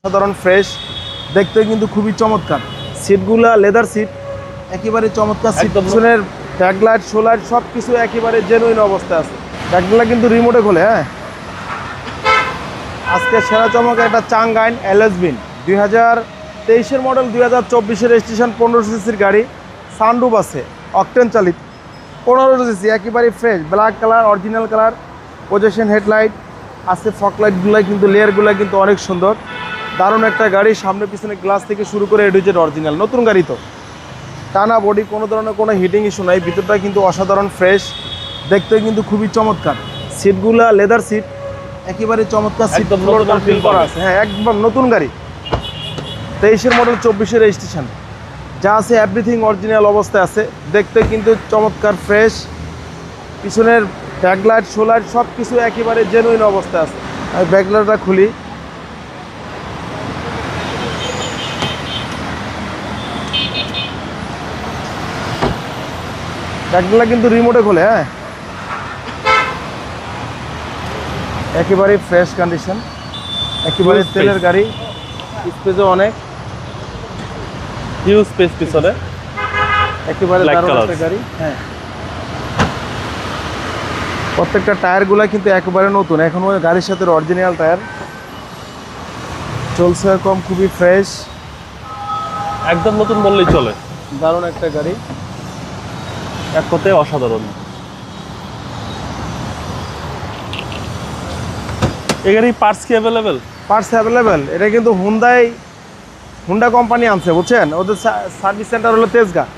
সাধারণ ফ্রেশ দেখতে কিন্তু খুবই চমৎকার। সিটগুলা লেদার সিট, একেবারে চমৎকার সিট। পিছনের ব্যাকলাইট সোলাইট সব কিছু একেবারে জেনুইন অবস্থায় আছে। ব্যাকলাইট কিন্তু রিমোটে খোলে। হ্যাঁ, আজকে সেরা চমক একটা চাঙ্গাইন এলএসবিন 2023-এর মডেল, 2024-এর রেজিস্ট্রেশন, 15 সিসির গাড়ি, সানরুফ আছে, অকটেন চালিত, 15 সিসি, একেবারে fresh black colour, original colour, position headlight আছে, ফকলাইটগুলো কিন্তু লেয়ারগুলো কিন্তু অনেক সুন্দর। দারুণ একটা গাড়ি, সামনে পিছনে গ্লাস থেকে শুরু করে এডুজেড অরিজিনাল, নতুন গাড়ি তো, টানা বডি, কোনো ধরনের কোনো হিটিং ইস্যু নাই। ভিতরটা কিন্তু অসাধারণ ফ্রেশ, দেখতে কিন্তু খুবই চমৎকার। সিটগুলা লেদার সিট, একেবারে চমৎকার সিট ফিল করা আছে। হ্যাঁ, একদম নতুন গাড়ি, 23-এর মডেল, 24-এর রেজিস্ট্রেশন, যা আছে এভরিথিং অরিজিনাল অবস্থায় আছে। দেখতে কিন্তু চমৎকার ফ্রেশ, পিছনের ব্যাকলাইট সোলাইট সব কিছু একেবারে জেনুইন অবস্থায় আছে। আমি ব্যাকলাইটটা খুলি, ব্যাকলাইট কিন্তু রিমোটে খোলে। হ্যাঁ, একেবারে ফ্রেশ কন্ডিশন, একেবারে তেলের গাড়ি, স্পেসও অনেক, হিউজ স্পেস পিছনে, একেবারে দারুণ একটা গাড়ি। হ্যাঁ, প্রত্যেকটা টায়ারগুলা কিন্তু একেবারে নতুন, এখনো গাড়ির সাথে অরিজিনাল টায়ার, চলছে কম, খুবই ফ্রেশ, একদম নতুন বললেই চলে। দারুণ একটা গাড়ি, এক কথায় অসাধারণ। এই গাড়ি পার্টস কি অ্যাভেলেবেল? Parts available. এটা কিন্তু হুন্ডা কোম্পানি আনছে, বুঝছেন, ওদের সার্ভিস সেন্টার হলো তেজগাঁ।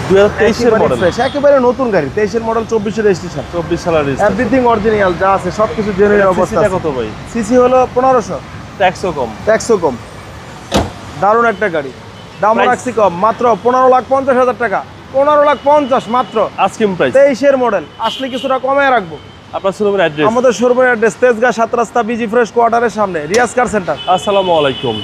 2023-এর মডেল, একেবারে নতুন গাড়ি, 23-এর মডেল, 24-এর রেজিস্ট্রেশন, 24 সালের রেজিস্ট্রেশন, এভরিথিং অরিজিনাল, যা আছে সবকিছু জেনুইন অবস্থা। কত ভাই? সিসি হলো 1500, ট্যাক্সও কম। ট্যাক্সও কম। দারুণ একটা গাড়ি, দাম রাখছি কম, মাত্র 15,50,000 টাকা, 15,50,000 মাত্র, আস্কিং প্রাইস। 23-এর মডেল, আসলে কিছুটা কমায় রাখবো। আপনার শোরুমের অ্যাড্রেস? আমাদের শোরুমের অ্যাড্রেস তেজগাঁ 7 রাস্তা, বিজি ফ্রেশ কোয়ার্টারের সামনে, রিয়াজ কার সেন্টার। আসসালামু আলাইকুম।